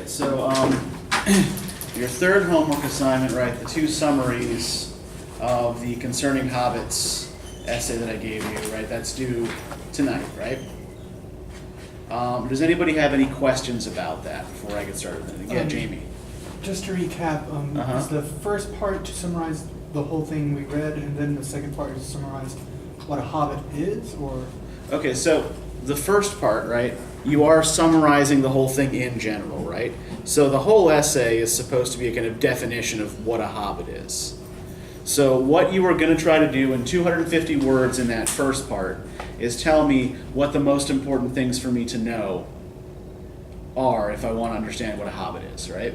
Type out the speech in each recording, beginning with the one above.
right, so your third homework assignment, right, the two summaries of the Concerning Hobbits essay that I gave you, right, that's due tonight, right? Does anybody have any questions about that before I get started with it? Yeah, Jamie. Just to recap, is the first part to summarize the whole thing we read, and then the second part is to summarize what a hobbit is, or? Okay, so the first part, right, you are summarizing the whole thing in general, right? So the whole essay is supposed to be a kind of definition of what a hobbit is. So what you are going to try to do in 250 words in that first part is tell me what the most important things for me to know are if I want to understand what a hobbit is, right?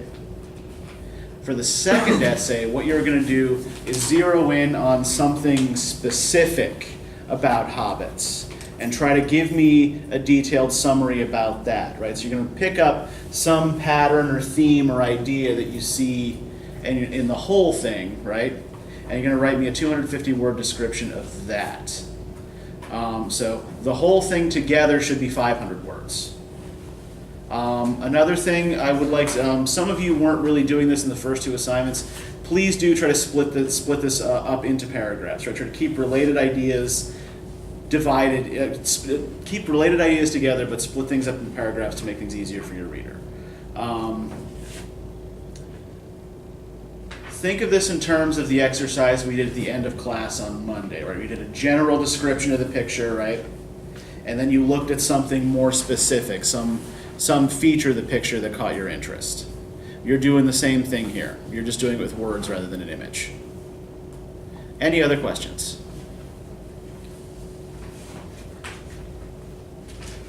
For the second essay, what you're going to do is zero in on something specific about hobbits and try to give me a detailed summary about that, right? So you're going to pick up some pattern or theme or idea that you see in the whole thing, right? And you're going to write me a 250-word description of that. So the whole thing together should be 500 words. Another thing I would like, some of you weren't really doing this in the first two assignments. Please do try to split this up into paragraphs, right? Try to keep related ideas divided, keep related ideas together, but split things up into paragraphs to make things easier for your reader. Think of this in terms of the exercise we did at the end of class on Monday, right? We did a general description of the picture, right? And then you looked at something more specific, some feature of the picture that caught your interest. You're doing the same thing here. You're just doing it with words rather than an image. Any other questions?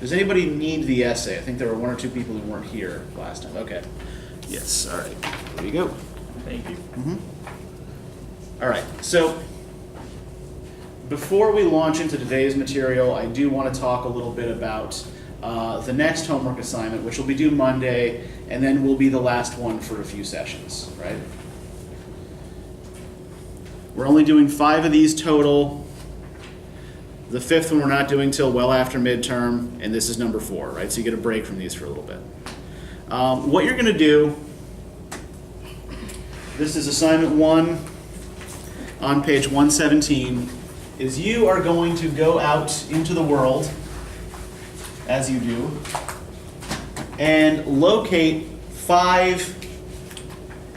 Does anybody need the essay? I think there were one or two people who weren't here last time. Okay. Yes, all right. There you go. Thank you. All right, so before we launch into today's material, I do want to talk a little bit about the next homework assignment, which will be due Monday, and then will be the last one for a few sessions, right? We're only doing 5 of these total. The 5th one we're not doing till well after midterm, and this is number 4, right? So you get a break from these for a little bit. What you're going to do, this is assignment 1 on page 117, is you are going to go out into the world, as you do, and locate 5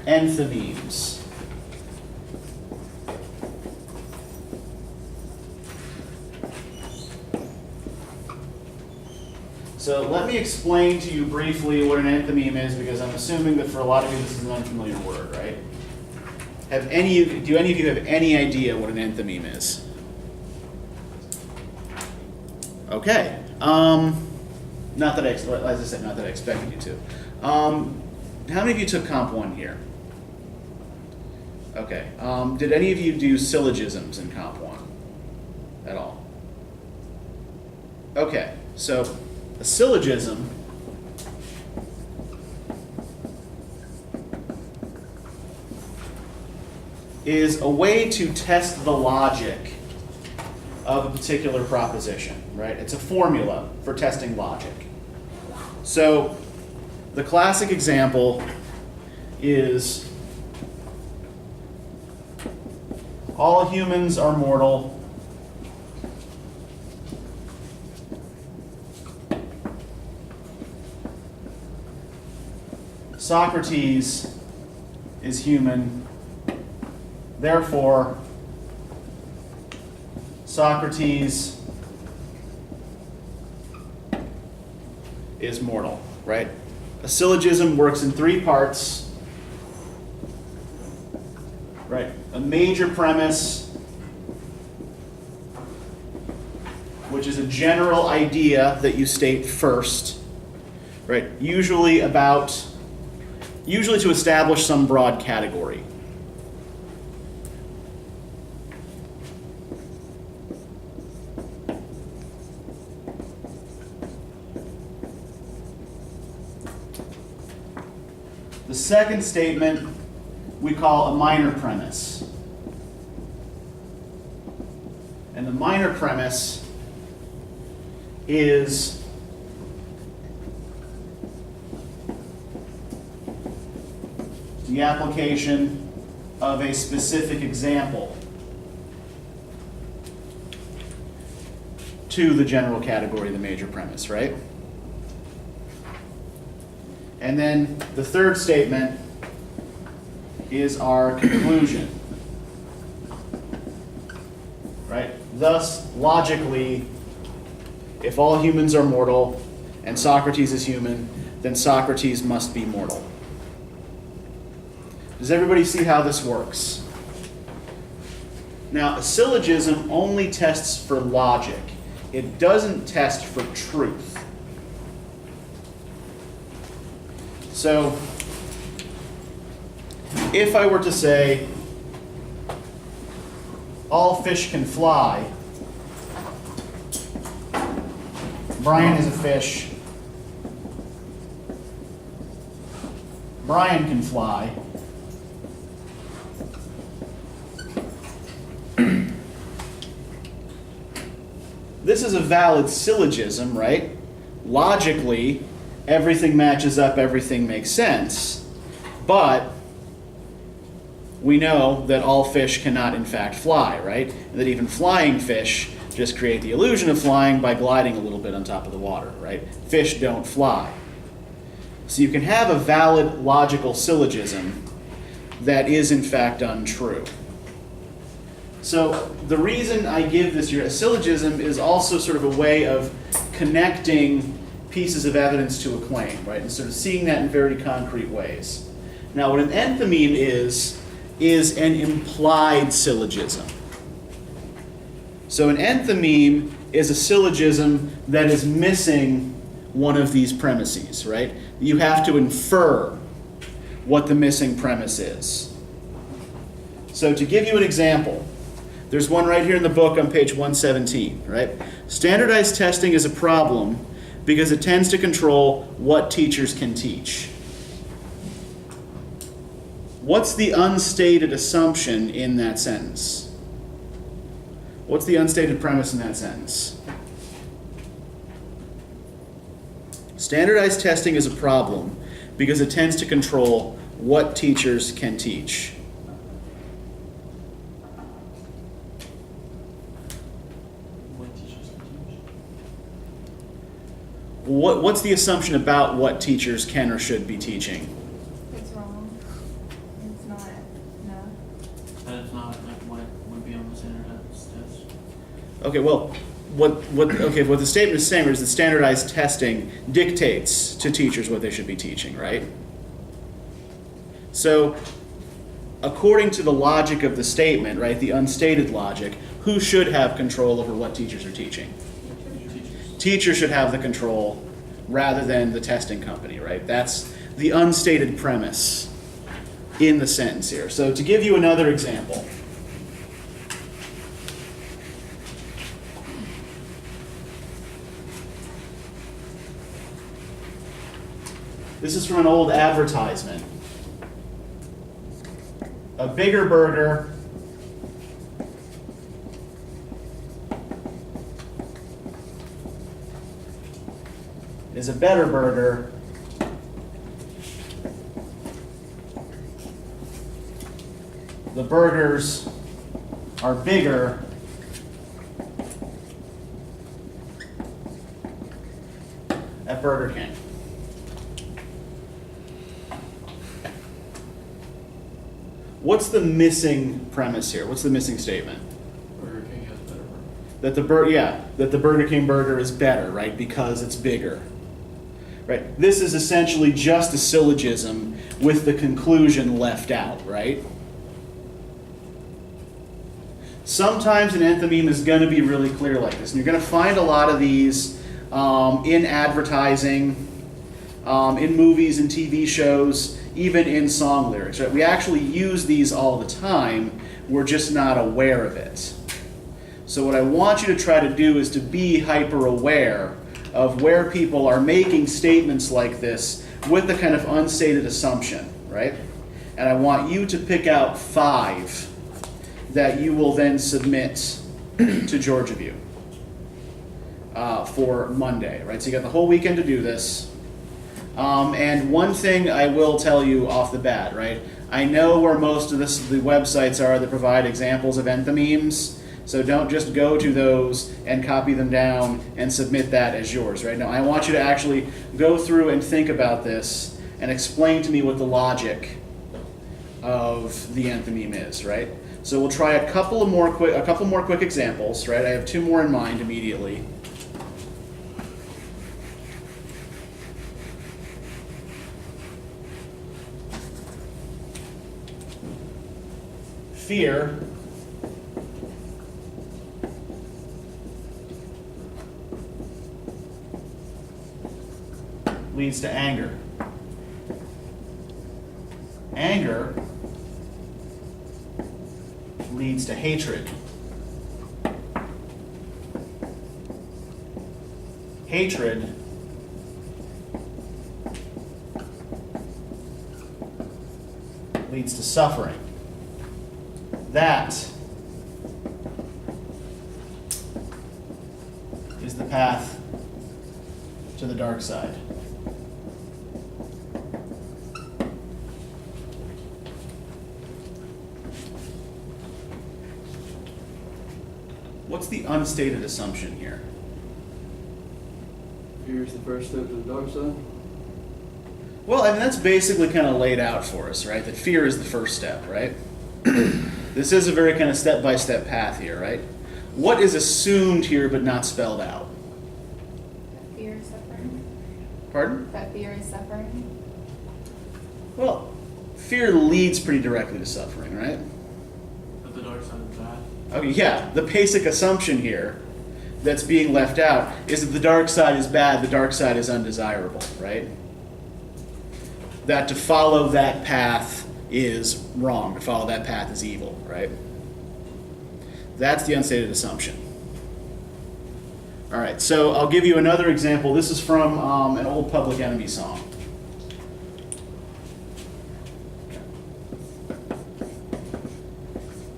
enthymemes. So let me explain to you briefly what an enthymeme is, because I'm assuming that for a lot of you this is an unfamiliar word, right? Do any of you have any idea what an enthymeme is? Okay. Not that as I said, not that I expected you to. How many of you took Comp 1 here? Okay. Did any of you do syllogisms in Comp 1 at all? Okay. So a syllogism is a way to test the logic of a particular proposition, right? It's a formula for testing logic. So the classic example is all humans are mortal. Socrates is human. Therefore, Socrates is mortal, right? A syllogism works in 3 parts, right? A major premise, which is a general idea that you state first, right? Usually to establish some broad category. The second statement we call a minor premise. And the minor premise is the application of a specific example to the general category, the major premise, right? And then the third statement is our conclusion, right? Thus, logically, if all humans are mortal and Socrates is human, then Socrates must be mortal. Does everybody see how this works? Now, a syllogism only tests for logic. It doesn't test for truth. So, if I were to say, all fish can fly, Brian is a fish, Brian can fly, this is a valid syllogism, right? Logically, everything matches up, everything makes sense, but we know that all fish cannot in fact fly, right? And that even flying fish just create the illusion of flying by gliding a little bit on top of the water, right? Fish don't fly. So you can have a valid logical syllogism that is in fact untrue. So the reason I give this here, a syllogism is also sort of a way of connecting pieces of evidence to a claim, right? And sort of seeing that in very concrete ways. Now what an enthymeme is an implied syllogism. So an enthymeme is a syllogism that is missing one of these premises, right? You have to infer what the missing premise is. So to give you an example, there's one right here in the book on page 117, right? Standardized testing is a problem because it tends to control what teachers can teach. What's the unstated assumption in that sentence? What's the unstated premise in that sentence? Standardized testing is a problem because it tends to control what teachers can teach. What's the assumption about what teachers can or should be teaching? It's wrong. It's not enough. That is not like what would be on the standardized test. Okay, well, what the statement is saying is that standardized testing dictates to teachers what they should be teaching, right? So, according to the logic of the statement, right, the unstated logic, who should have control over what teachers are teaching? Teachers should have the control rather than the testing company, right? That's the unstated premise in the sentence here. So to give you another example, this is from an old advertisement. A bigger burger is a better burger the burgers are bigger at Burger King. What's the missing premise here? What's the missing statement? Burger King has better burger. That the Burger King burger is better, right? Because it's bigger. Right? This is essentially just a syllogism with the conclusion left out, right? Sometimes an enthymeme is going to be really clear like this. And you're going to find a lot of these in advertising, in movies and TV shows, even in song lyrics. Right? We actually use these all the time. We're just not aware of it. So what I want you to try to do is to be hyper aware of where people are making statements like this with the kind of unstated assumption, right? And I want you to pick out 5 that you will then submit to Georgia View for Monday, right? So you got the whole weekend to do this. And one thing I will tell you off the bat, right? I know where most of the websites are that provide examples of enthymemes, so don't just go to those and copy them down and submit that as yours, right? Now, I want you to actually go through and think about this and explain to me what the logic of the enthymeme is, right? So we'll try a couple more quick examples, right? I have 2 more in mind immediately. Fear leads to anger. Anger leads to hatred. Hatred leads to suffering. That is the path to the dark side. What's the unstated assumption here? Fear is the first step to the dark side. Well, I mean, that's basically kind of laid out for us, right? That fear is the first step, right? This is a very kind of step-by-step path here, right? What is assumed here but not spelled out? That fear is suffering. Pardon? That fear is suffering. Well, fear leads pretty directly to suffering, right? But the dark side of the path. Okay, yeah, the basic assumption here that's being left out is that the dark side is bad, the dark side is undesirable, right? That to follow that path is wrong, to follow that path is evil, right? That's the unstated assumption. All right, so I'll give you another example. This is from an old Public Enemy song.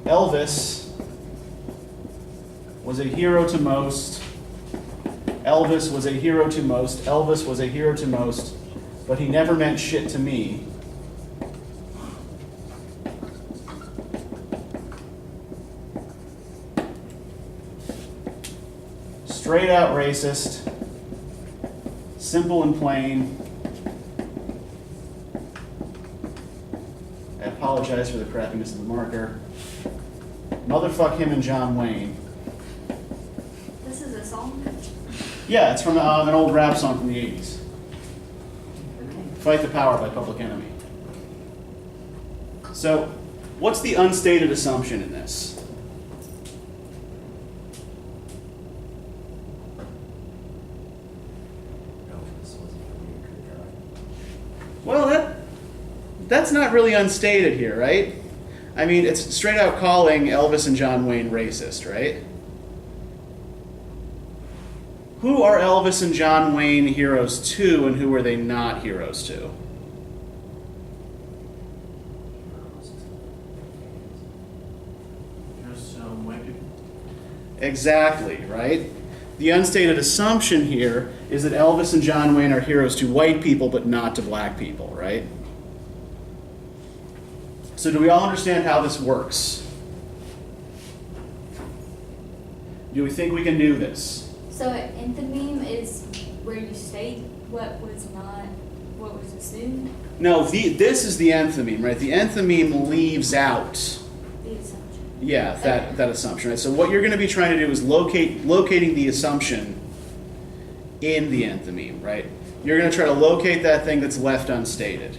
Elvis was a hero to most. Elvis was a hero to most. Elvis was a hero to most, but he never meant shit to me. Straight out racist, simple and plain. I apologize for the crappiness of the marker. Motherfuck him and John Wayne. This is a song? Yeah, it's from an old rap song from the 80s. Fight the Power by Public Enemy. So, what's the unstated assumption in this? Well, that's not really unstated here, right? I mean, it's straight out calling Elvis and John Wayne racist, right? Who are Elvis and John Wayne heroes to, and who are they not heroes to? Just white people. Exactly, right? The unstated assumption here is that Elvis and John Wayne are heroes to white people, but not to black people, right? So do we all understand how this works? Do we think we can do this? So enthymeme is where you state what was assumed, No, this is the enthymeme, right? The enthymeme leaves out, the assumption. yeah, that assumption, right? So what you're going to be trying to do is locating the assumption in the enthymeme, right? You're going to try to locate that thing that's left unstated.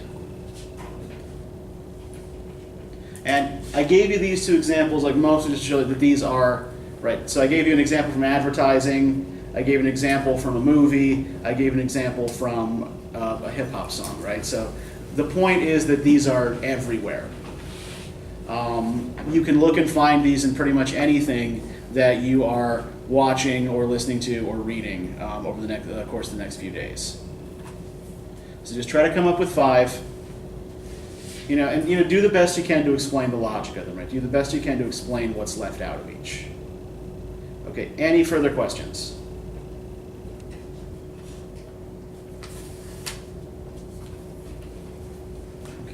And I gave you these 2 examples, like mostly just to show that these are, right, so I gave you an example from advertising, I gave an example from a movie, I gave an example from a hip-hop song, right? So the point is that these are everywhere. You can look and find these in pretty much anything that you are watching or listening to or reading over the course of the next few days. So just try to come up with 5. And do the best you can to explain the logic of them, right? Do the best you can to explain what's left out of each. Okay, any further questions?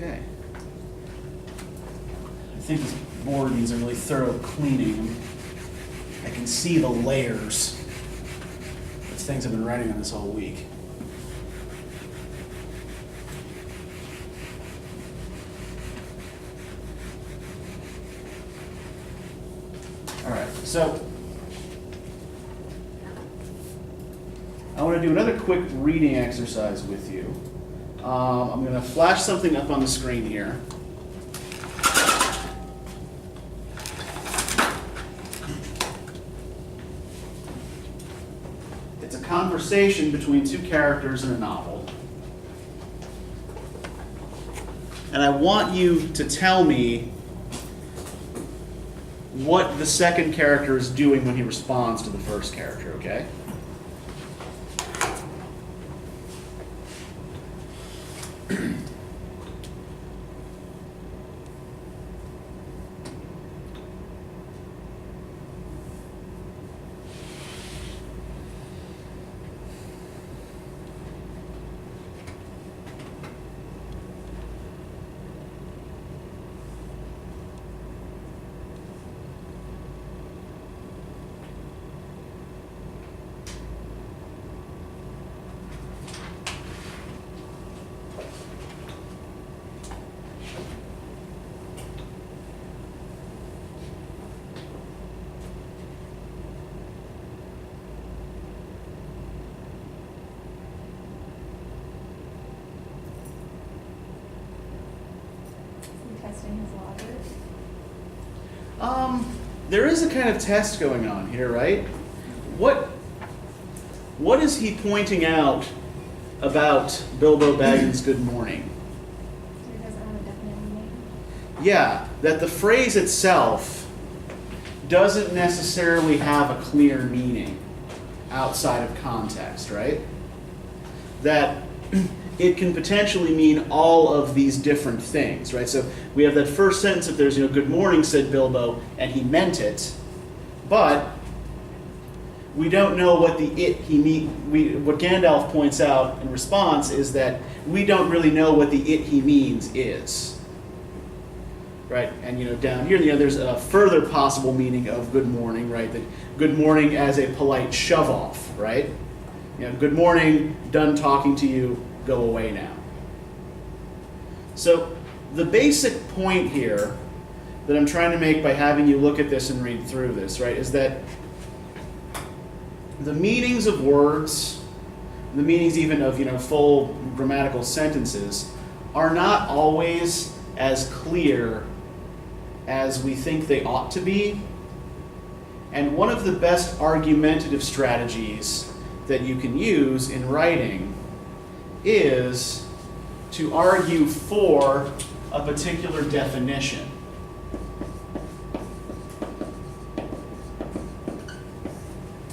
Okay. I think this board needs a really thorough cleaning. I can see the layers of things I've been writing on this all week. All right, so I want to do another quick reading exercise with you. I'm going to flash something up on the screen here. It's a conversation between two characters in a novel. And I want you to tell me what the second character is doing when he responds to the first character, okay? Testing his logic. There is a kind of test going on here, right? What is he pointing out about Bilbo Baggins' good morning? So he doesn't have a definite meaning. Yeah, that the phrase itself doesn't necessarily have a clear meaning outside of context, right? That it can potentially mean all of these different things, right? So we have that first sentence that there's, good morning, said Bilbo, and he meant it, but we don't know what the it he mean. What Gandalf points out in response is that we don't really know what the it he means is, right? And down here, there's a further possible meaning of good morning, right? That good morning as a polite shove off, right? Good morning, done talking to you, go away now. So the basic point here that I'm trying to make by having you look at this and read through this, right, is that the meanings of words, the meanings even of full grammatical sentences, are not always as clear as we think they ought to be. And one of the best argumentative strategies that you can use in writing is to argue for a particular definition.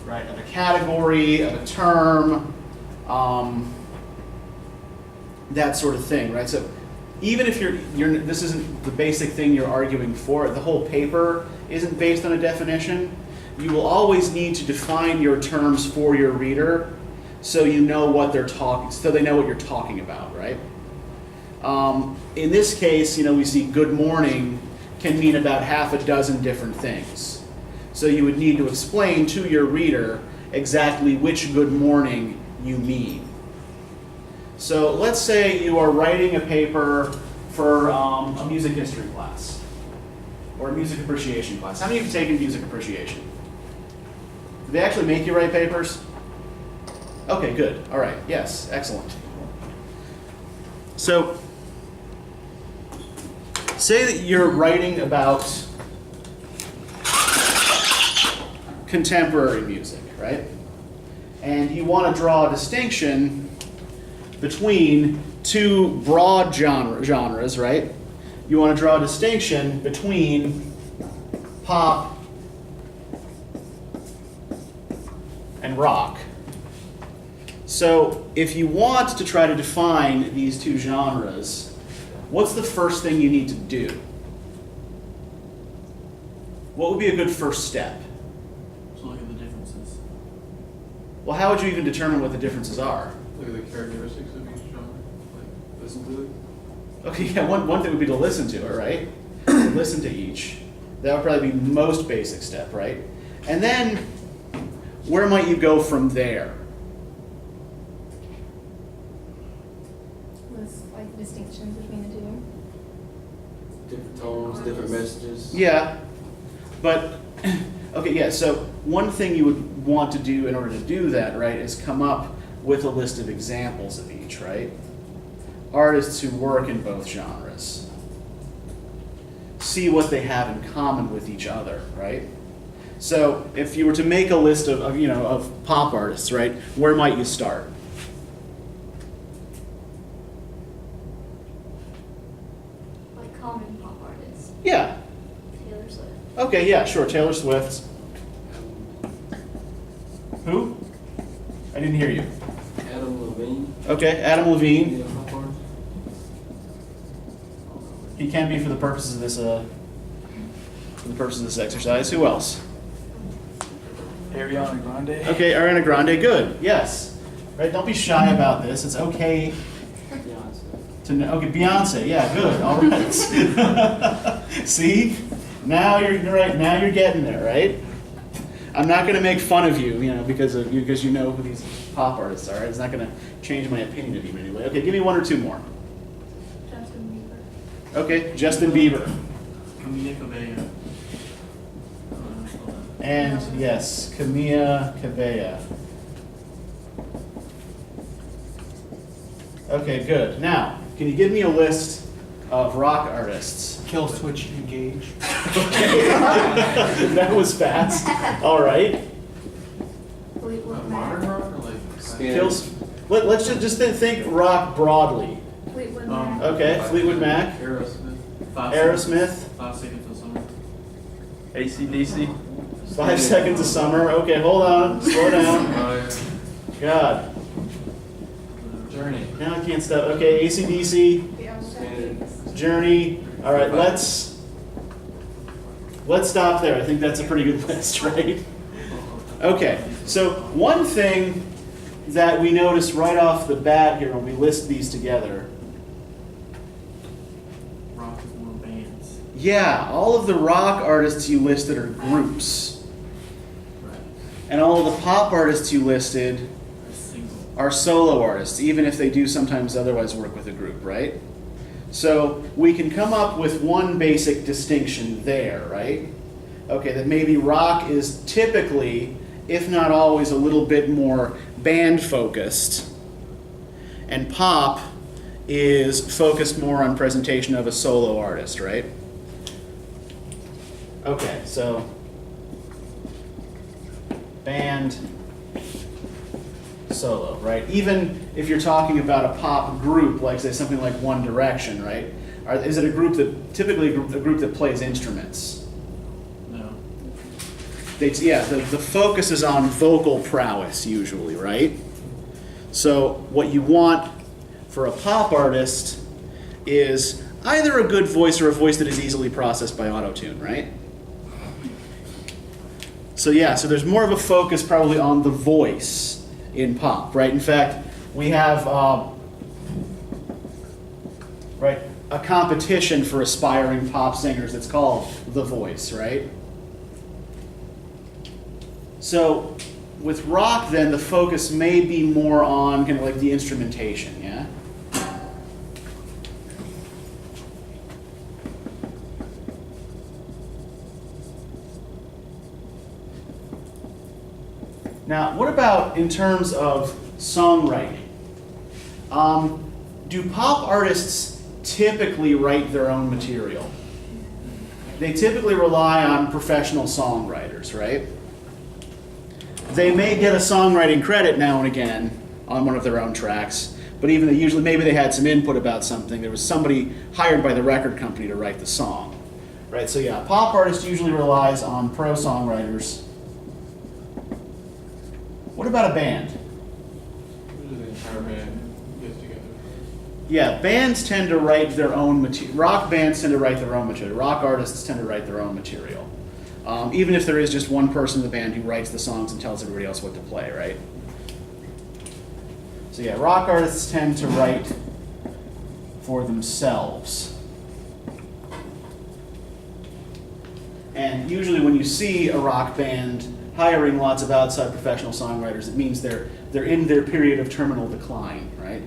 Right, of a category, of a term, that sort of thing, right? So even if this isn't the basic thing you're arguing for, the whole paper isn't based on a definition, you will always need to define your terms for your reader so you know what they're talking, so they know what you're talking about, right? In this case, we see good morning can mean about half a dozen different things. So you would need to explain to your reader exactly which good morning you mean. So let's say you are writing a paper for a music history class or a music appreciation class. How many of you have taken music appreciation? Do they actually make you write papers? Okay, good. All right. Yes, excellent. So say that you're writing about contemporary music, right? And you want to draw a distinction between two broad genres, right? You want to draw a distinction between pop and rock. So if you want to try to define these two genres, what's the first thing you need to do? What would be a good first step? So look at the differences. Well, how would you even determine what the differences are? Look at the characteristics of each genre. Like, listen to it. Okay, yeah, one thing would be to listen to it, right? Listen to each. That would probably be the most basic step, right? And then, where might you go from there? Was like distinctions between the two. Different tones, different messages. Yeah, but, okay, yeah, so one thing you would want to do in order to do that, right, is come up with a list of examples of each, right? Artists who work in both genres. See what they have in common with each other, right? So if you were to make a list of pop artists, right, where might you start? Like common pop artists. Yeah. Taylor Swift. Okay, yeah, sure. Taylor Swift. Who? I didn't hear you. Adam Levine. Okay, Adam Levine. Yeah, pop artist. He can be for the purposes of this exercise. Who else? Ariana Grande. Okay, Ariana Grande. Good. Yes. Right. Don't be shy about this. It's okay Beyonce. to know. Okay, Beyonce. Yeah. Good. All right. See, now you're right. Now you're getting there, right? I'm not going to make fun of you, because you know who these pop artists are. It's not going to change my opinion of you in any way. Okay, give me one or two more. Justin Bieber. Okay, Justin Bieber. Camila Cabello. And yes, Camila Cabello. Okay, good. Now, can you give me a list of rock artists? Kill Switch Engage. Okay. That was fast. All right. Fleetwood Modern Mac. rock or like? Kills. Let's just think rock broadly. Fleetwood Mac. Okay, Fleetwood Mac. Aerosmith. Aerosmith. 5 Seconds of Summer. AC/DC. 5 Seconds of Summer. Okay, hold on. Slow down. God. Journey. Now I can't stop. Okay, AC/DC, Journey. All right, let's stop there. I think that's a pretty good list, right? Okay, so one thing that we notice right off the bat here when we list these together, Rock is more bands. yeah, all of the rock artists you listed are groups, Right. and all of the pop artists you listed Or single. are solo artists, even if they do sometimes otherwise work with a group, right? So we can come up with one basic distinction there, right? Okay, that maybe rock is typically, if not always, a little bit more band focused, and pop is focused more on presentation of a solo artist, right? Okay, so band, solo, right? Even if you're talking about a pop group, like say something like One Direction, right? Is it a group that typically a group that plays instruments? No. The focus is on vocal prowess usually, right? So what you want for a pop artist is either a good voice or a voice that is easily processed by auto-tune, right? So so there's more of a focus probably on the voice in pop, right? In fact, we have a competition for aspiring pop singers that's called The Voice, right? So with rock, then, the focus may be more on kind of like the instrumentation, yeah? Now, what about in terms of songwriting? Do pop artists typically write their own material? They typically rely on professional songwriters, right? They may get a songwriting credit now and again on one of their own tracks, but even usually maybe they had some input about something. There was somebody hired by the record company to write the song, right? So yeah, pop artist usually relies on pro songwriters. What about a band? Usually the entire band gets together. Yeah, bands tend to write their own material. Rock bands tend to write their own material. Rock artists tend to write their own material. Even if there is just one person in the band who writes the songs and tells everybody else what to play, right? So yeah, rock artists tend to write for themselves. And usually when you see a rock band hiring lots of outside professional songwriters, it means they're in their period of terminal decline, right?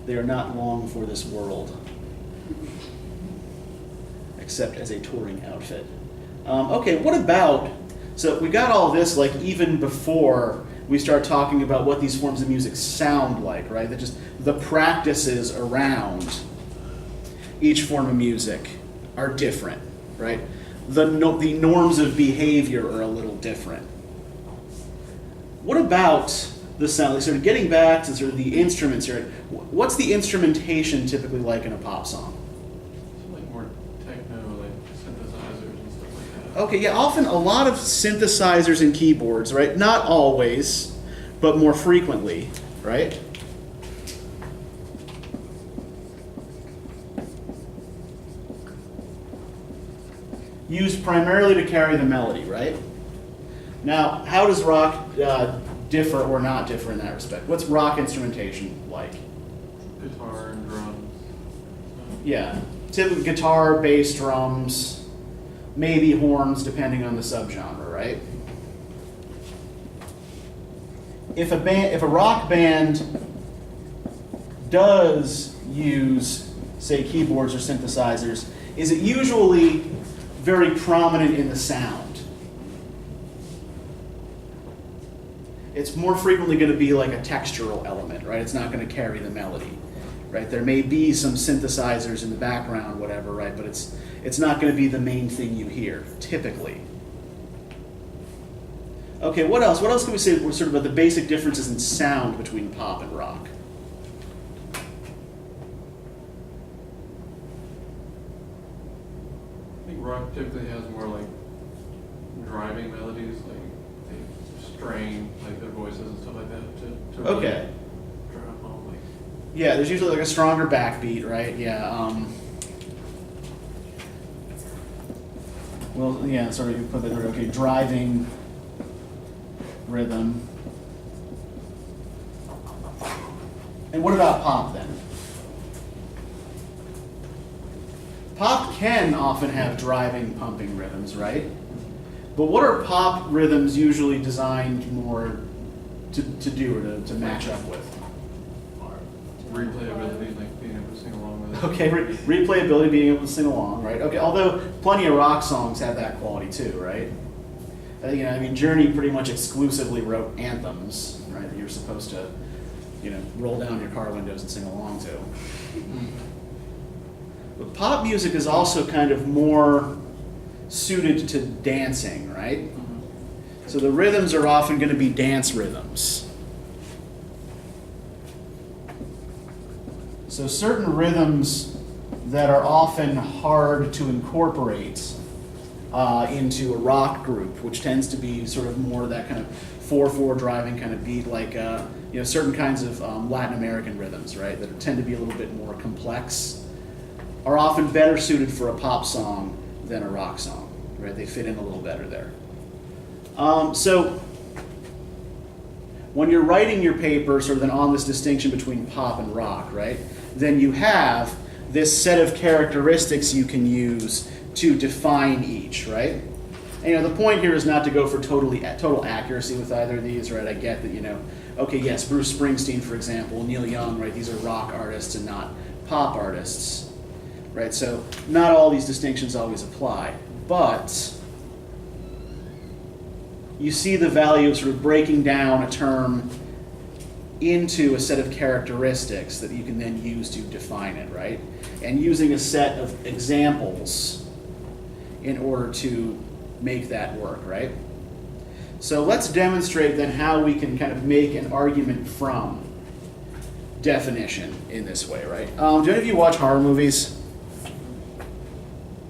They are not long for this world, except as a touring outfit. Okay, what about, so we got all this like even before we start talking about what these forms of music sound like, right? That just the practices around each form of music are different, right? The norms of behavior are a little different. What about the sound? Like sort of getting back to sort of the instruments here. What's the instrumentation typically like in a pop song? It's like more techno, like synthesizers and stuff like that. Okay, yeah, often a lot of synthesizers and keyboards, right? Not always, but more frequently, right? Used primarily to carry the melody, right? Now, how does rock differ or not differ in that respect? What's rock instrumentation like? Guitar and drums. Yeah, typically guitar, bass, drums, maybe horns, depending on the subgenre, right? If a rock band does use, say, keyboards or synthesizers, is it usually very prominent in the sound? It's more frequently going to be like a textural element, right? It's not going to carry the melody, right? There may be some synthesizers in the background, whatever, right? But it's not going to be the main thing you hear, typically. Okay, what else? What else can we say sort of about the basic differences in sound between pop and rock? I think rock typically has more like driving melodies, like they strain like their voices and stuff like that to really Okay. drive home. Like, Yeah, there's usually like a stronger backbeat, right? Yeah. Well, yeah, sort of you put that, okay, driving rhythm. And what about pop then? Pop can often have driving, pumping rhythms, right? But what are pop rhythms usually designed more to do or to match up with? replayability, like being able to sing along with it. Okay, replayability, being able to sing along, right? Okay, although plenty of rock songs have that quality too, right? You know, I mean, Journey pretty much exclusively wrote anthems, right? That you're supposed to, you know, roll down your car windows and sing along to. But pop music is also kind of more suited to dancing, right? So the rhythms are often going to be dance rhythms. So certain rhythms that are often hard to incorporate into a rock group, which tends to be sort of more that kind of 4/4 driving kind of beat, like you know, certain kinds of Latin American rhythms, right, that tend to be a little bit more complex, are often better suited for a pop song than a rock song, right? They fit in a little better there. So when you're writing your paper sort of then on this distinction between pop and rock, right, then you have this set of characteristics you can use to define each, right? And, you know, the point here is not to go for total accuracy with either of these, right? I get that, you know, okay, yes, Bruce Springsteen, for example, Neil Young, right? These are rock artists and not pop artists, right? So not all these distinctions always apply, but you see the value of sort of breaking down a term into a set of characteristics that you can then use to define it, right? And using a set of examples in order to make that work, right? So let's demonstrate then how we can kind of make an argument from definition in this way, right? Do any of you watch horror movies?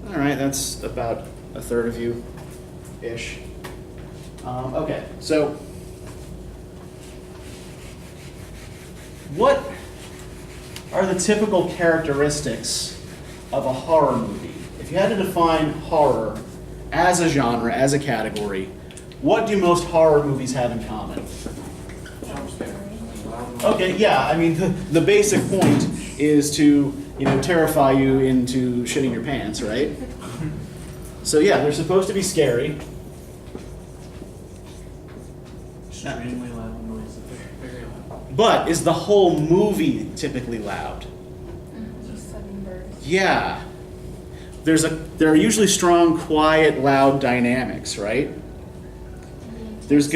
All right, that's about a third of you-ish. Okay, so what are the typical characteristics of a horror movie? If you had to define horror as a genre, as a category, what do most horror movies have in common? Jump scares, loud Okay, yeah, I mean, the basic point is to, terrify you into shitting your pants, right? So yeah, they're supposed to be scary. Extremely loud noise, very loud. But is the whole movie typically loud? Just sudden bursts. Yeah. There are usually strong, quiet, loud dynamics, right? There's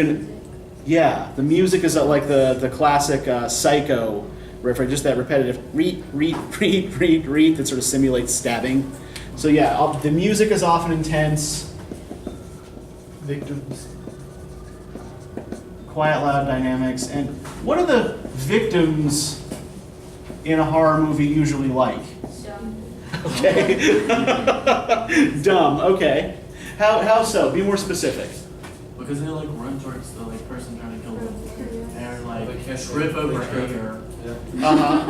yeah, the music is like the classic Psycho riff, right? Just that repetitive reet, that sort of simulates stabbing. So yeah, the music is often intense. Victims. Quiet, loud dynamics. And what are the victims in a horror movie usually like? Dumb. Okay. Dumb, okay. How so? Be more specific. Because they like run towards the like person trying to kill them. They're like They can't trip they over can't- hair. Uh-huh.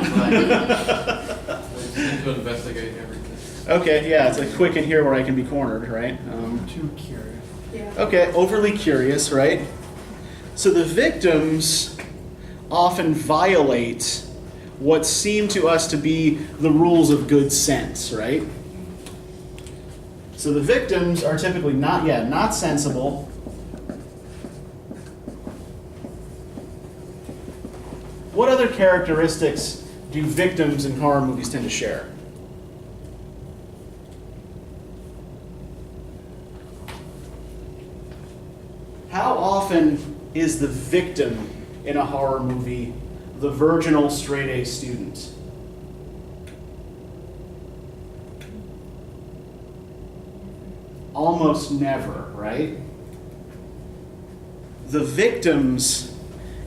They seem to investigate everything. Okay, yeah, it's like quick in here where I can be cornered, right? Too curious. Okay, overly curious, right? So the victims often violate what seem to us to be the rules of good sense, right? So the victims are typically not sensible. What other characteristics do victims in horror movies tend to share? How often is the victim in a horror movie the virginal straight A student? Almost never, right? The victims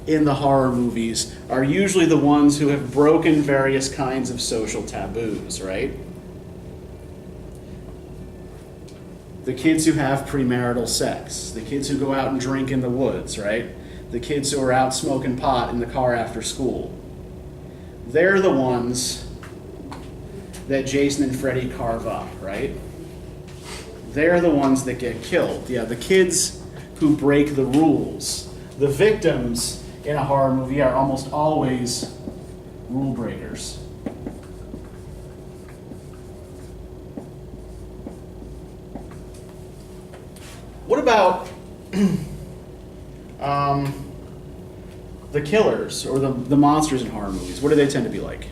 in the horror movies are usually the ones who have broken various kinds of social taboos, right? The kids who have premarital sex, the kids who go out and drink in the woods, right? The kids who are out smoking pot in the car after school. They're the ones that Jason and Freddy carve up, right? They're the ones that get killed. Yeah, the kids who break the rules. The victims in a horror movie are almost always rule breakers. What about the killers or the monsters in horror movies? What do they tend to be like?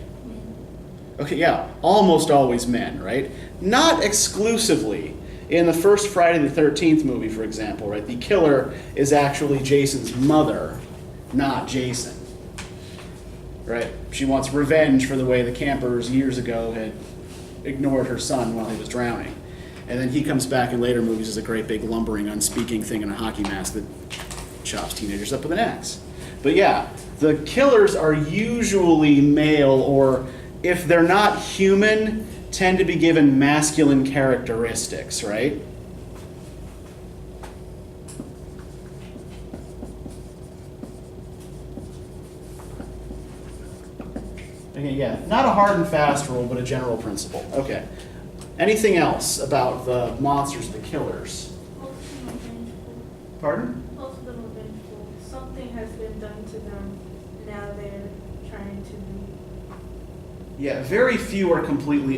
Okay, yeah, almost always men, right? Not exclusively. In the first Friday the 13th movie, for example, right, the killer is actually Jason's mother, not Jason. Right? She wants revenge for the way the campers years ago had ignored her son while he was drowning. And then he comes back in later movies as a great big lumbering, unspeaking thing in a hockey mask that chops teenagers up with an axe. But yeah, the killers are usually male, or if they're not human, tend to be given masculine characteristics, right? Okay, yeah, not a hard and fast rule, but a general principle. Okay. Anything else about the monsters, the killers? Most of them are vengeful. Pardon? Most of them are vengeful. Something has been done to them. Now they're trying to. Yeah, very few are completely,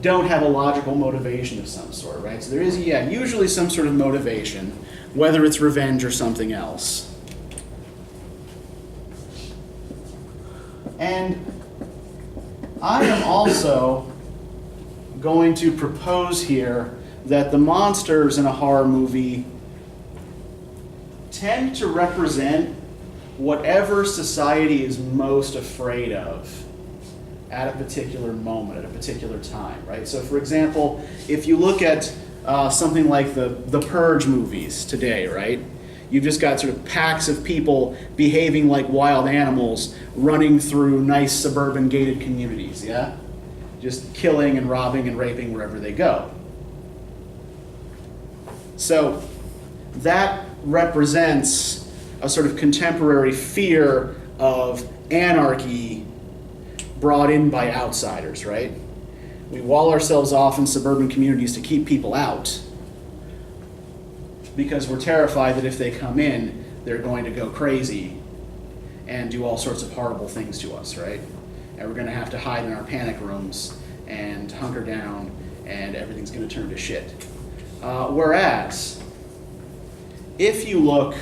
don't have a logical motivation of some sort, right? So there is, usually some sort of motivation, whether it's revenge or something else. And I am also going to propose here that the monsters in a horror movie tend to represent whatever society is most afraid of at a particular moment, at a particular time, right? So for example, if you look at something like the Purge movies today, right? You've just got sort of packs of people behaving like wild animals running through nice suburban gated communities, yeah? Just killing and robbing and raping wherever they go. So that represents a sort of contemporary fear of anarchy brought in by outsiders, right? We wall ourselves off in suburban communities to keep people out because we're terrified that if they come in, they're going to go crazy and do all sorts of horrible things to us, right? And we're going to have to hide in our panic rooms and hunker down, and everything's going to turn to shit. Whereas, if you look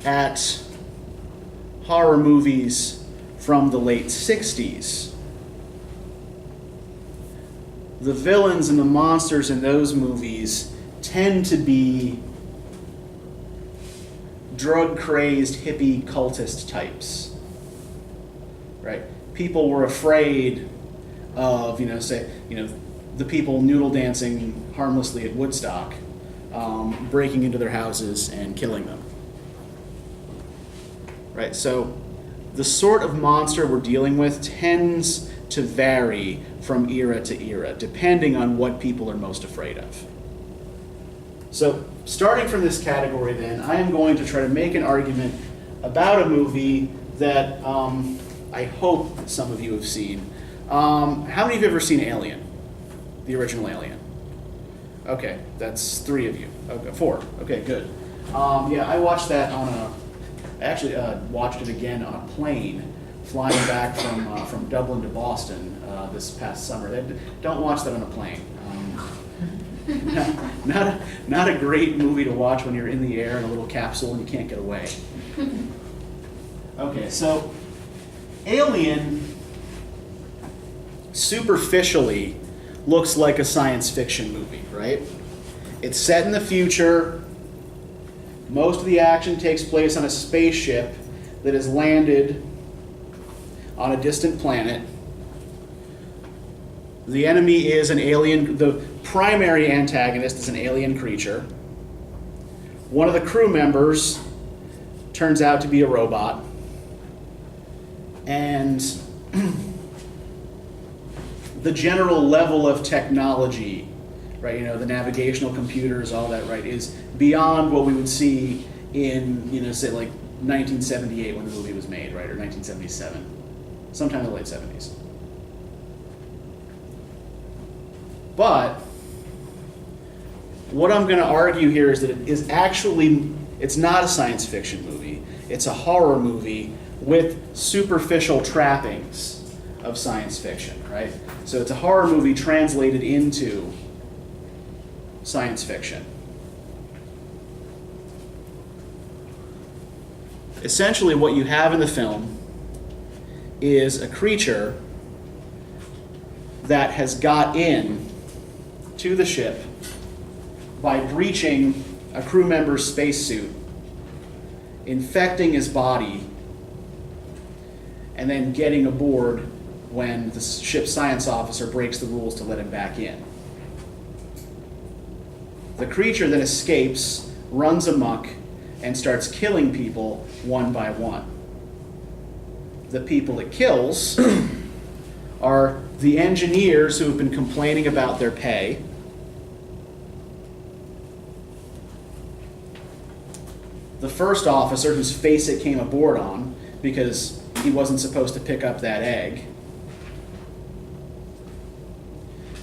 at horror movies from the late 60s, the villains and the monsters in those movies tend to be drug-crazed hippie cultist types, right? People were afraid of, the people noodle dancing harmlessly at Woodstock, breaking into their houses and killing them, right? So the sort of monster we're dealing with tends to vary from era to era, depending on what people are most afraid of. So, starting from this category then, I am going to try to make an argument about a movie that I hope some of you have seen. How many of you have ever seen Alien? The original Alien? Okay, that's 3 of you. Okay, 4. Okay, good. Yeah, I watched that I actually watched it again on a plane flying back from Dublin to Boston this past summer. Don't watch that on a plane. Not a great movie to watch when you're in the air in a little capsule and you can't get away. Okay, so Alien superficially looks like a science fiction movie, right? It's set in the future. Most of the action takes place on a spaceship that has landed on a distant planet. The enemy is an alien. The primary antagonist is an alien creature. One of the crew members turns out to be a robot. And the general level of technology, right, the navigational computers, all that, right, is beyond what we would see in, say, like 1978 when the movie was made, right, or 1977, sometime in the late 70s. But what I'm going to argue here is that it's not a science fiction movie. It's a horror movie with superficial trappings of science fiction, right? So it's a horror movie translated into science fiction. Essentially, what you have in the film is a creature that has got in to the ship by breaching a crew member's spacesuit, infecting his body, and then getting aboard when the ship's science officer breaks the rules to let him back in. The creature then escapes, runs amok, and starts killing people one by one. The people it kills are the engineers who have been complaining about their pay, the first officer whose face it came aboard on because he wasn't supposed to pick up that egg,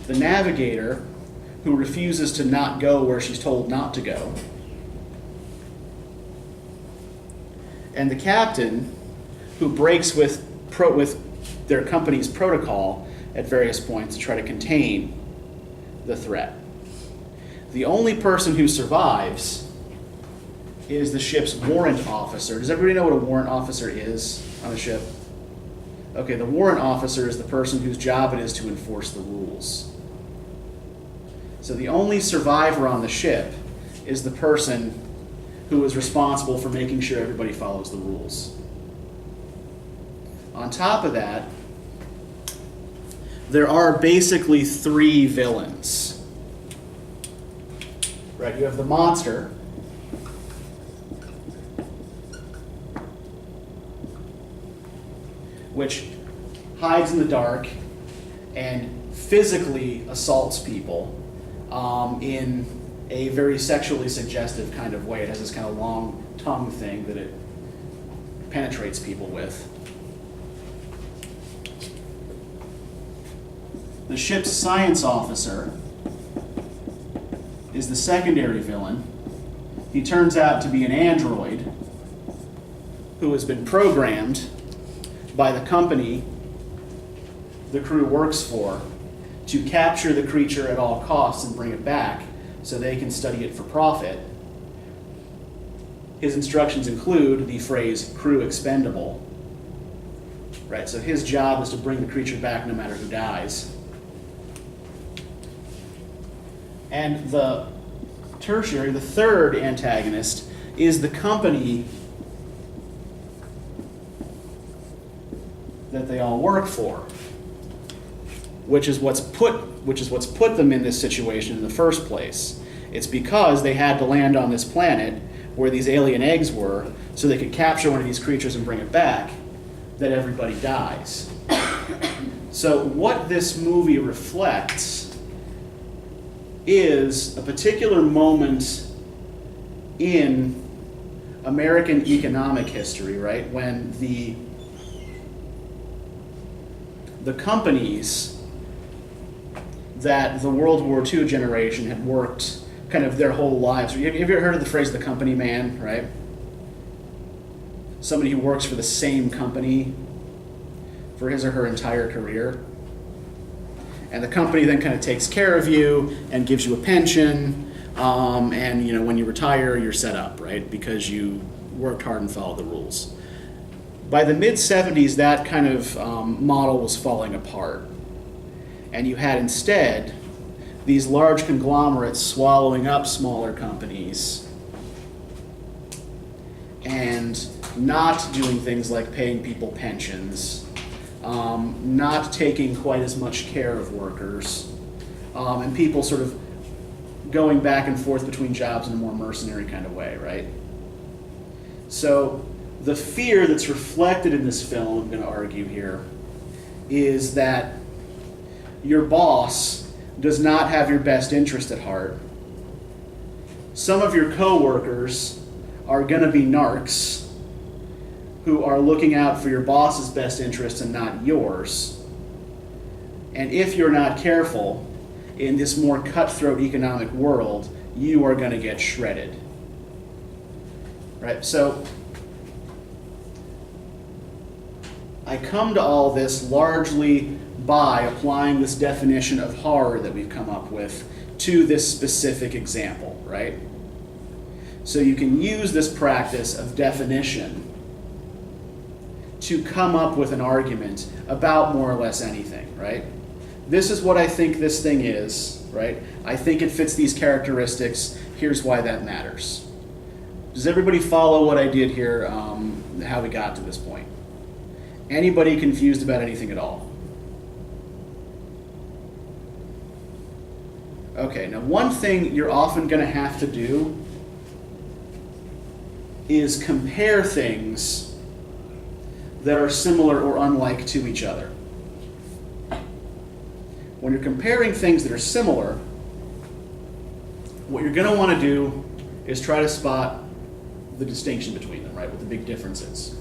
the navigator who refuses to not go where she's told not to go, and the captain who breaks with their company's protocol at various points to try to contain the threat. The only person who survives is the ship's warrant officer. Does everybody know what a warrant officer is on a ship? Okay, the warrant officer is the person whose job it is to enforce the rules. So the only survivor on the ship is the person who is responsible for making sure everybody follows the rules. On top of that, there are basically 3 villains. Right, you have the monster, which hides in the dark and physically assaults people in a very sexually suggestive kind of way. It has this kind of long tongue thing that it penetrates people with. The ship's science officer is the secondary villain. He turns out to be an android who has been programmed by the company the crew works for to capture the creature at all costs and bring it back so they can study it for profit. His instructions include the phrase crew expendable. Right, so his job is to bring the creature back no matter who dies. And the tertiary, the third antagonist, is the company that they all work for, which is what's put them in this situation in the first place. It's because they had to land on this planet where these alien eggs were, so they could capture one of these creatures and bring it back, that everybody dies. So what this movie reflects is a particular moment in American economic history, right? When the companies that the World War II generation had worked kind of their whole lives. Have you ever heard of the phrase the company man, right? Somebody who works for the same company for his or her entire career. And the company then kind of takes care of you and gives you a pension, and you know, when you retire, you're set up, right? Because you worked hard and followed the rules. By the mid-70s, that kind of model was falling apart. And you had instead these large conglomerates swallowing up smaller companies and not doing things like paying people pensions, not taking quite as much care of workers, and people sort of going back and forth between jobs in a more mercenary kind of way, right? So the fear that's reflected in this film, I'm going to argue here, is that your boss does not have your best interest at heart. Some of your coworkers are going to be narcs who are looking out for your boss's best interest and not yours. And if you're not careful, in this more cutthroat economic world, you are going to get shredded. Right? So I come to all this largely by applying this definition of horror that we've come up with to this specific example, right? So you can use this practice of definition to come up with an argument about more or less anything, right? This is what I think this thing is, right? I think it fits these characteristics. Here's why that matters. Does everybody follow what I did here, how we got to this point? Anybody confused about anything at all? Okay, now one thing you're often going to have to do is compare things that are similar or unlike to each other. When you're comparing things that are similar, what you're going to want to do is try to spot the distinction between them, right? What the big difference is.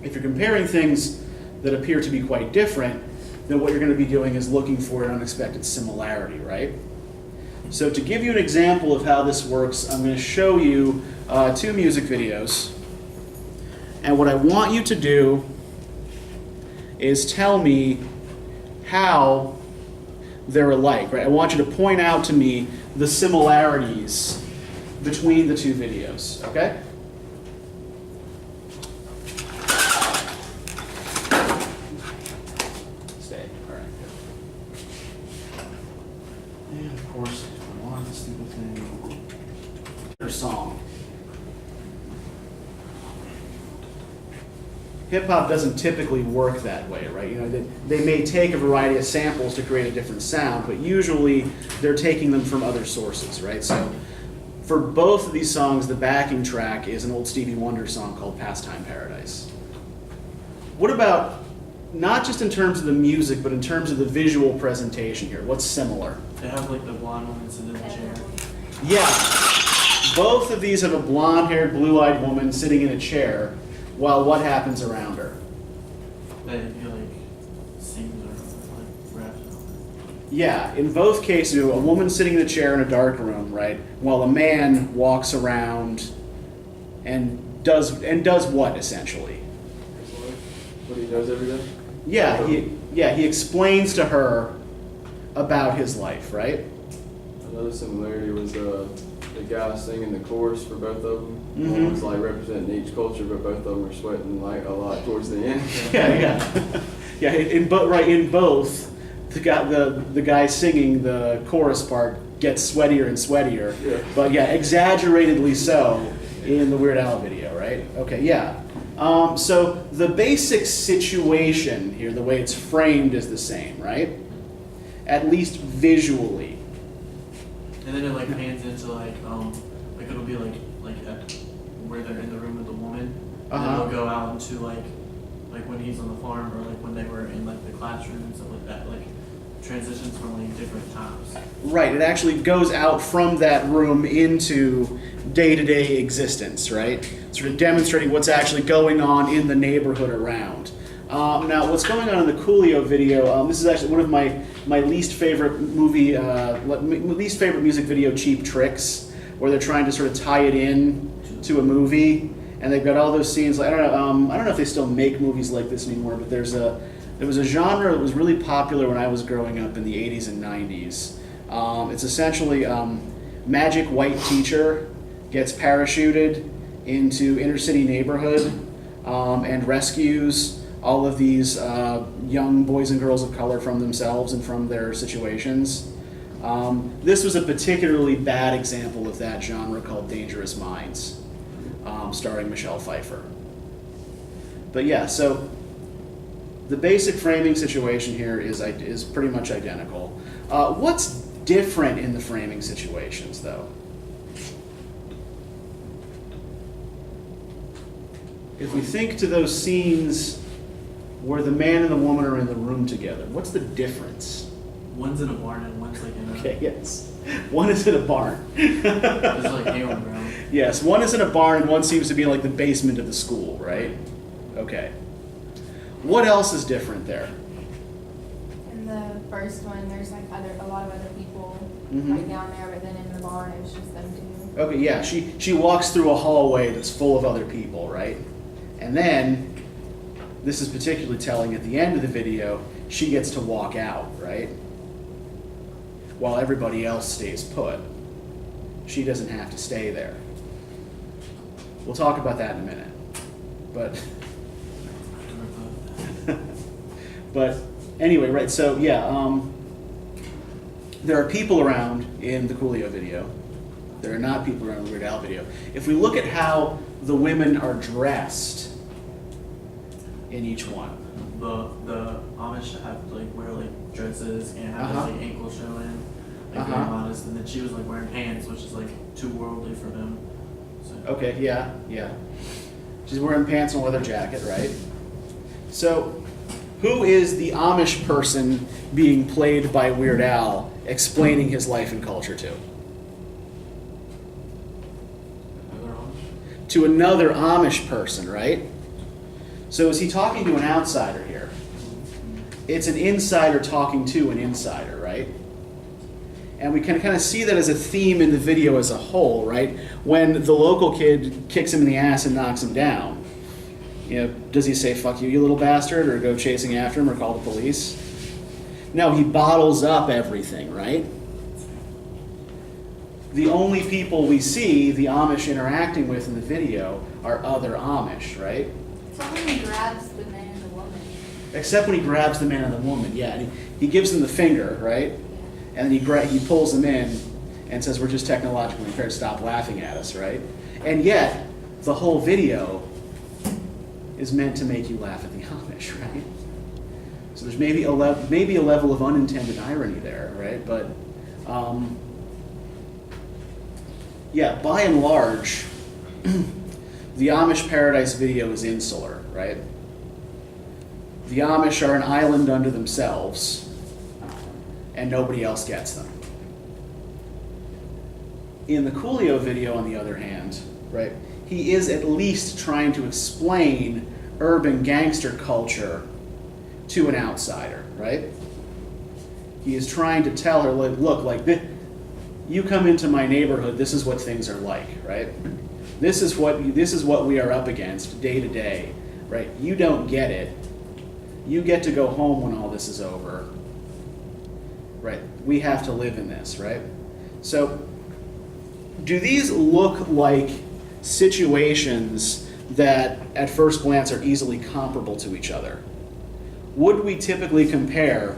If you're comparing things that appear to be quite different, then what you're going to be doing is looking for an unexpected similarity, right? So to give you an example of how this works, I'm going to show you 2 music videos. And what I want you to do is tell me how they're alike, right? I want you to point out to me the similarities between the 2 videos, okay? Stay, all right. And of course, I want this stupid thing. Their song. Hip-hop doesn't typically work that way, right? You know, they may take a variety of samples to create a different sound, but usually they're taking them from other sources, right? So for both of these songs, the backing track is an old Stevie Wonder song called Pastime Paradise. What about, not just in terms of the music, but in terms of the visual presentation here? What's similar? They have like the blonde woman sitting in the chair. Yeah, both of these have a blonde-haired, blue-eyed woman sitting in a chair, while what happens around her? He like sings or like raps. Yeah, in both cases, a woman sitting in a chair in a dark room, right? While a man walks around and does what essentially? What he does every day? Yeah, he explains to her about his life, right? Another similarity was the guy singing the chorus for both of them. Mhm. One was like representing each culture, but both of them were sweating like a lot towards the end. Yeah. In both, the guy singing the chorus part gets sweatier and sweatier. Yeah. But yeah, exaggeratedly so in the Weird Al video, right? Okay, yeah. So the basic situation here, the way it's framed, is the same, right? At least visually. And then it like pans into like it'll be like at where they're in the room with the woman, and then Uh-huh. they'll go out into like when he's on the farm or like when they were in like the classroom and stuff like that, like transitions from like different times. Right, it actually goes out from that room into day-to-day existence, right? Sort of demonstrating what's actually going on in the neighborhood around. Now, what's going on in the Coolio video, this is actually one of my least favorite least favorite music video cheap tricks, where they're trying to sort of tie it in to a movie, and they've got all those scenes. Like, I don't know if they still make movies like this anymore, but there was a genre that was really popular when I was growing up in the 80s and 90s. It's essentially magic white teacher gets parachuted into inner city neighborhood and rescues all of these young boys and girls of color from themselves and from their situations. This was a particularly bad example of that genre called Dangerous Minds, starring Michelle Pfeiffer. But yeah, so the basic framing situation here is pretty much identical. What's different in the framing situations, though? If we think to those scenes where the man and the woman are in the room together, what's the difference? One's in a barn and one's like in a Okay, yes. One is in a barn. there's like hay on the ground. Yes, one is in a barn and one seems to be in like the basement of the school, right? Okay. What else is different there? In the first one, there's like a lot of other people Mhm. like down there, but then in the barn, it was just them two. Okay, yeah, she walks through a hallway that's full of other people, right? And then, this is particularly telling at the end of the video, she gets to walk out, right? While everybody else stays put. She doesn't have to stay there. We'll talk about that in a minute. But anyway, right, so yeah, there are people around in the Coolio video. There are not people around in the Weird Al video. If we look at how the women are dressed in each one. The Amish have to like wear like dresses and have Uh-huh. this like ankle showing, like Uh-huh. very modest, and then she was like wearing pants, which is like too worldly for them. So. Okay, yeah. She's wearing pants and a leather jacket, right? So, who is the Amish person being played by Weird Al explaining his life and culture to? Another Amish? To another Amish person, right? So is he talking to an outsider here? It's an insider talking to an insider, right? And we can kind of see that as a theme in the video as a whole, right? When the local kid kicks him in the ass and knocks him down, you know, does he say, "Fuck you, you little bastard," or go chasing after him or call the police? No, he bottles up everything, right? The only people we see the Amish interacting with in the video are other Amish, right? So when he grabs the man and the woman. Except when he grabs the man and the woman, yeah. And he gives them the finger, right? And then he pulls them in and says, "We're just technologically impaired, stop laughing at us," right? And yet, the whole video is meant to make you laugh at the Amish, right? So there's maybe a level of unintended irony there, right? But, yeah, by and large, the Amish Paradise video is insular, right? The Amish are an island unto themselves, and nobody else gets them. In the Coolio video, on the other hand, right, he is at least trying to explain urban gangster culture to an outsider, right? He is trying to tell her, like, look, like, you come into my neighborhood, this is what things are like, right? This is what we are up against day to day, right? You don't get it. You get to go home when all this is over, right? We have to live in this, right? So, do these look like situations that at first glance are easily comparable to each other? Would we typically compare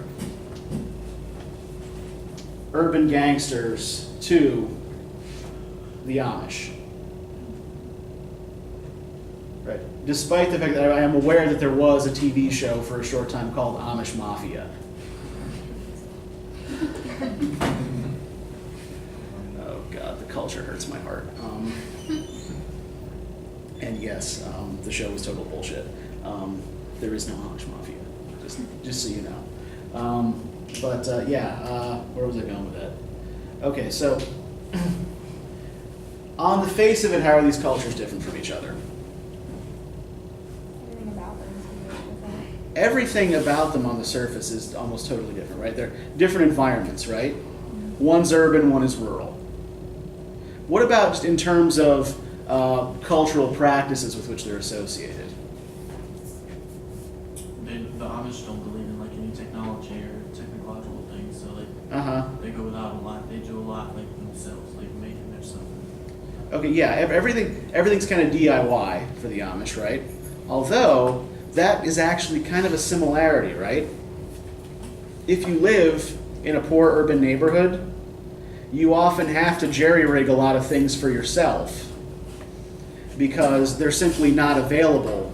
urban gangsters to the Amish? Right. Despite the fact that I am aware that there was a TV show for a short time called Amish Mafia. Oh God, the culture hurts my heart. And yes, the show was total bullshit. There is no Amish Mafia, just so you know. Where was I going with that? Okay, so on the face of it, how are these cultures different from each other? Everything about them is different. Everything about them on the surface is almost totally different, right? They're different environments, right? One's urban, one is rural. What about just in terms of cultural practices with which they're associated? The Amish don't believe in like any technology or technological things, so like they go without a lot. They do a lot like themselves, like making their stuff. Okay, yeah, everything's kind of DIY for the Amish, right? Although that is actually kind of a similarity, right? If you live in a poor urban neighborhood, you often have to jerry-rig a lot of things for yourself because they're simply not available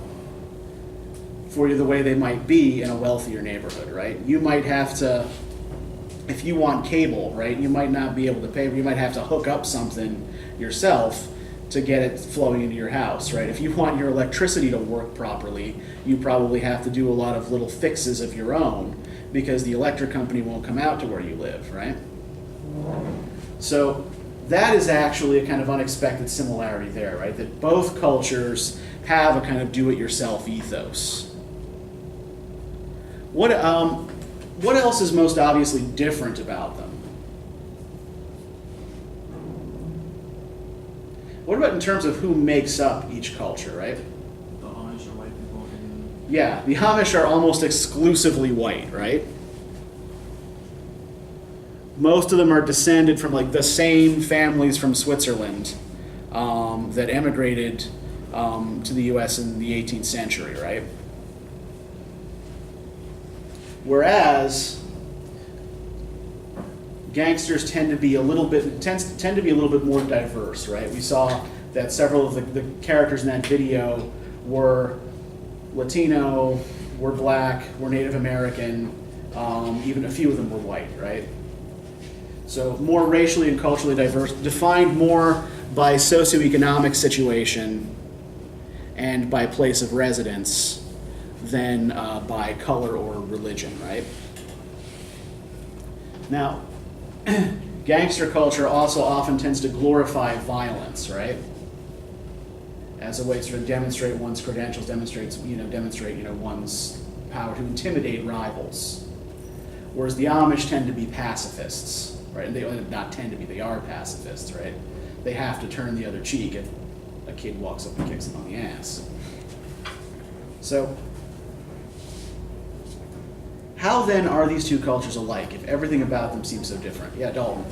for you the way they might be in a wealthier neighborhood, right? You might have to, if you want cable, right, you might not be able to pay, you might have to hook up something yourself to get it flowing into your house, right? If you want your electricity to work properly, you probably have to do a lot of little fixes of your own because the electric company won't come out to where you live, right? So that is actually a kind of unexpected similarity there, right? That both cultures have a kind of do-it-yourself ethos. What else is most obviously different about them? What about in terms of who makes up each culture, right? The Amish are white people. Yeah, the Amish are almost exclusively white, right? Most of them are descended from like the same families from Switzerland that emigrated to the U.S. in the 18th century, right? Whereas gangsters tend to be a little bit more diverse, right? We saw that several of the characters in that video were Latino, were black, were Native American, even a few of them were white, right? So more racially and culturally diverse, defined more by socioeconomic situation and by place of residence than by color or religion, right? Now, gangster culture also often tends to glorify violence, right? As a way to sort of demonstrate one's credentials, demonstrate one's power to intimidate rivals. Whereas the Amish tend to be pacifists, right? They not tend to be, they are pacifists, right? They have to turn the other cheek if a kid walks up and kicks them on the ass. So, how then are these two cultures alike if everything about them seems so different? Yeah, Dalton.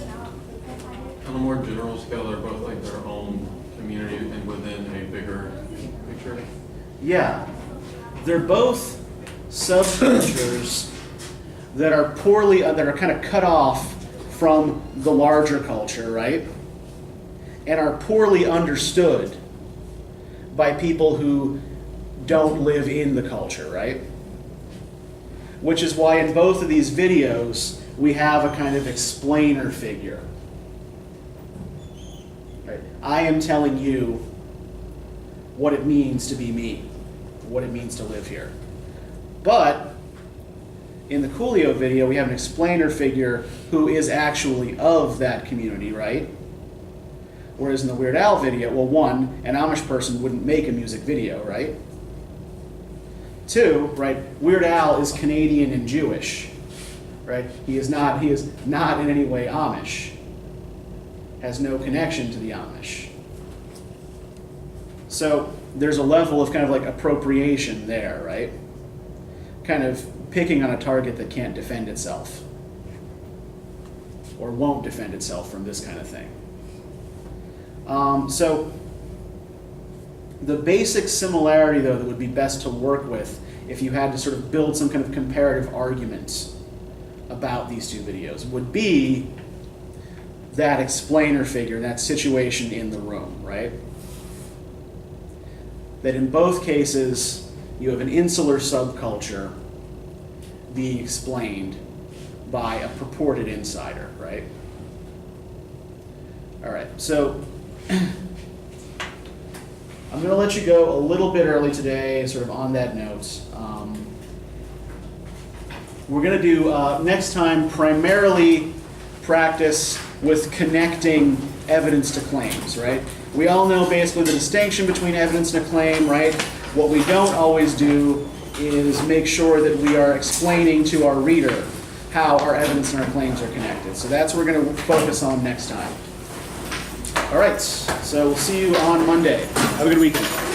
On a more general scale, they're both like their own community and within a bigger picture. Yeah. They're both subcultures that are that are kind of cut off from the larger culture, right? And are poorly understood by people who don't live in the culture, right? Which is why in both of these videos, we have a kind of explainer figure. Right? I am telling you what it means to be me, what it means to live here. But in the Coolio video, we have an explainer figure who is actually of that community, right? Whereas in the Weird Al video, well, one, an Amish person wouldn't make a music video, right? Two, right, Weird Al is Canadian and Jewish, right? He is not in any way Amish. Has no connection to the Amish. So there's a level of kind of like appropriation there, right? Kind of picking on a target that can't defend itself or won't defend itself from this kind of thing. So the basic similarity, though, that would be best to work with if you had to sort of build some kind of comparative argument about these two videos would be that explainer figure, that situation in the room, right? That in both cases, you have an insular subculture being explained by a purported insider, right? All right, so I'm going to let you go a little bit early today, sort of on that note. We're going to do, next time, primarily practice with connecting evidence to claims, right? We all know basically the distinction between evidence and a claim, right? What we don't always do is make sure that we are explaining to our reader how our evidence and our claims are connected. So that's what we're going to focus on next time. All right, so we'll see you on Monday. Have a good weekend.